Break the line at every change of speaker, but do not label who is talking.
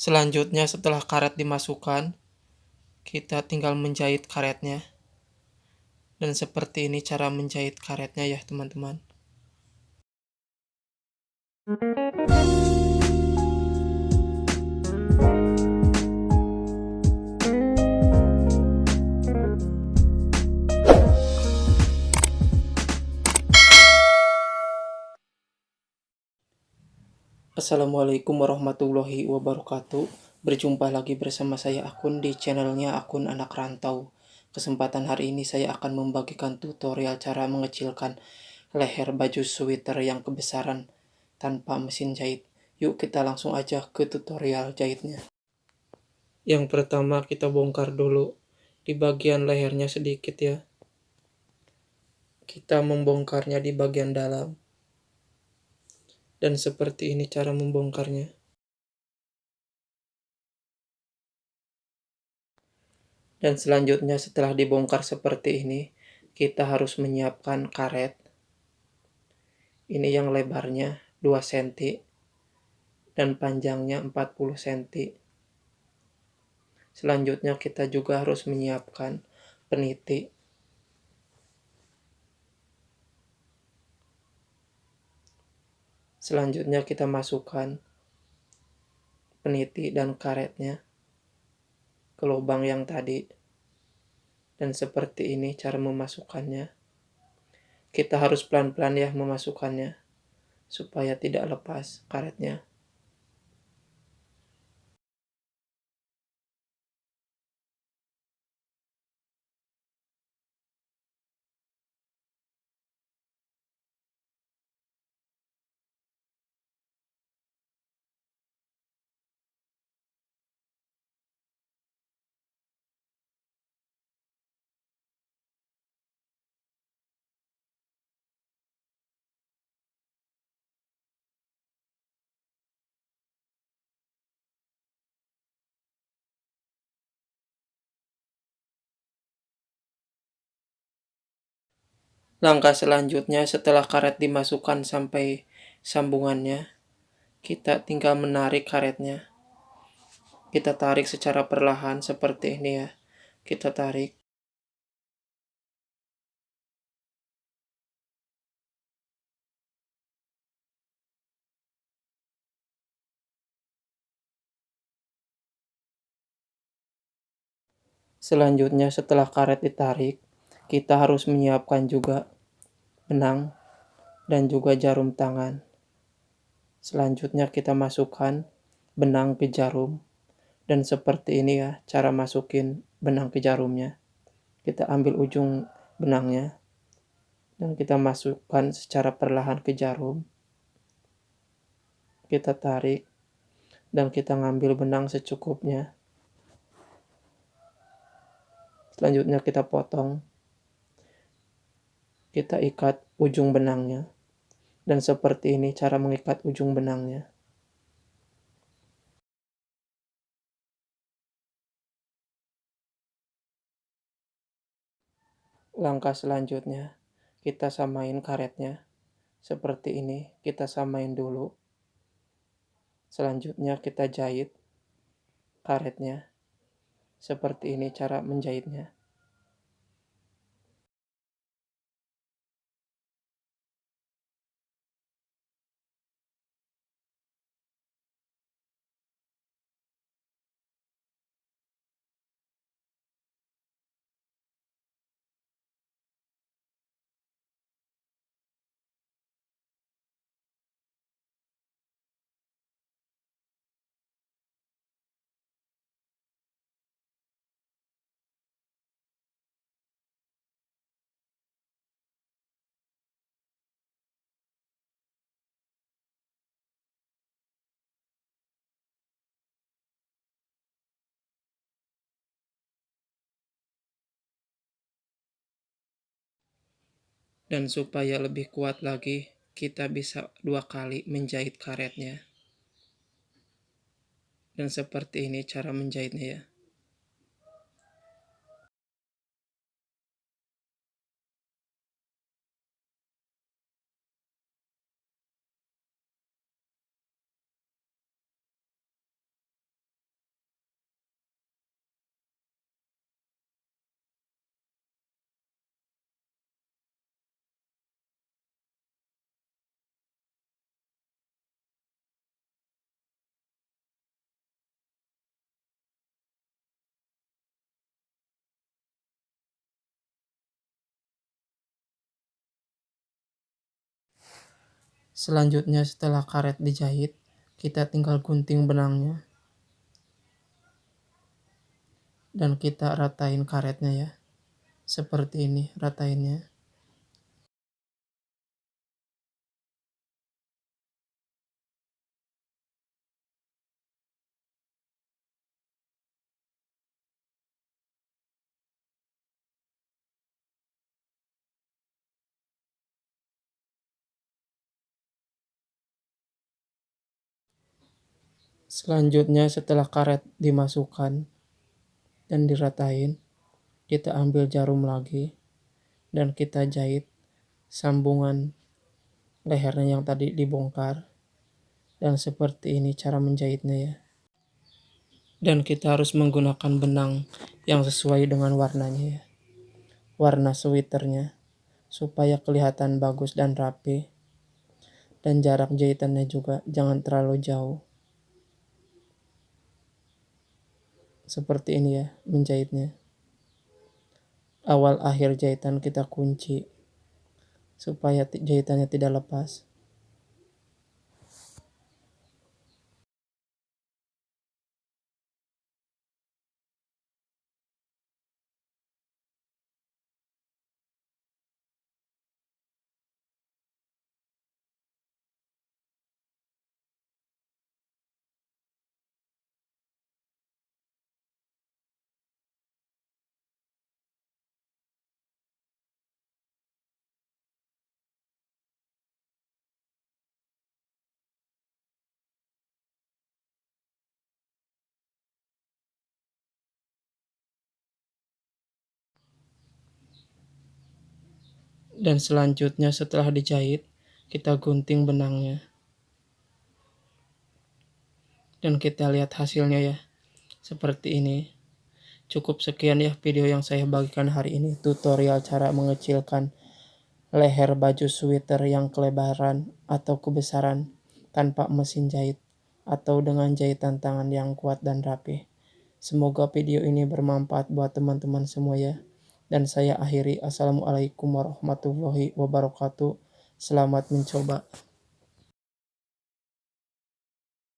Selanjutnya setelah karet dimasukkan, kita tinggal menjahit karetnya. Dan seperti ini cara menjahit karetnya ya teman-teman. Assalamualaikum warahmatullahi wabarakatuh. Berjumpa lagi bersama saya Akun di channelnya Akun Anak Rantau. Kesempatan hari ini saya akan membagikan tutorial cara mengecilkan leher baju sweater yang kebesaran tanpa mesin jahit. Yuk kita langsung aja ke tutorial jahitnya. Yang pertama kita bongkar dulu di bagian lehernya sedikit ya. Kita membongkarnya di bagian dalam. Dan seperti ini cara membongkarnya. Dan selanjutnya setelah dibongkar seperti ini, kita harus menyiapkan karet. Ini yang lebarnya 2 cm dan panjangnya 40 cm. Selanjutnya kita juga harus menyiapkan peniti. Selanjutnya kita masukkan peniti dan karetnya ke lubang yang tadi. Dan seperti ini cara memasukkannya. Kita harus pelan-pelan ya memasukkannya supaya tidak lepas karetnya. Langkah selanjutnya setelah karet dimasukkan sampai sambungannya, kita tinggal menarik karetnya. Kita tarik secara perlahan seperti ini ya. Kita tarik. Selanjutnya setelah karet ditarik, kita harus menyiapkan juga benang dan juga jarum tangan. Selanjutnya kita masukkan benang ke jarum. Dan seperti ini ya cara masukin benang ke jarumnya. Kita ambil ujung benangnya dan kita masukkan secara perlahan ke jarum. Kita tarik dan kita ngambil benang secukupnya. Selanjutnya kita potong. Kita ikat ujung benangnya. Dan seperti ini cara mengikat ujung benangnya. Langkah selanjutnya, kita samain karetnya. Seperti ini, kita samain dulu. Selanjutnya kita jahit karetnya. Seperti ini cara menjahitnya. Dan supaya lebih kuat lagi, kita bisa 2 kali menjahit karetnya. Dan seperti ini cara menjahitnya ya. Selanjutnya setelah karet dijahit, kita tinggal gunting benangnya dan kita ratain karetnya ya. Seperti ini ratainnya. Selanjutnya setelah karet dimasukkan dan diratain, kita ambil jarum lagi dan kita jahit sambungan lehernya yang tadi dibongkar. Dan seperti ini cara menjahitnya ya. Dan kita harus menggunakan benang yang sesuai dengan warnanya ya. Warna sweaternya supaya kelihatan bagus dan rapi. Dan jarak jahitannya juga jangan terlalu jauh. Seperti ini ya menjahitnya. Awal akhir jahitan kita kunci supaya jahitannya tidak lepas. Dan selanjutnya setelah dijahit, kita gunting benangnya. Dan kita lihat hasilnya ya. Seperti ini. Cukup sekian ya video yang saya bagikan hari ini. Tutorial cara mengecilkan leher baju sweater yang kelebaran atau kebesaran tanpa mesin jahit atau dengan jahitan tangan yang kuat dan rapi. Semoga video ini bermanfaat buat teman-teman semua ya. Dan saya akhiri. Assalamualaikum warahmatullahi wabarakatuh. Selamat mencoba.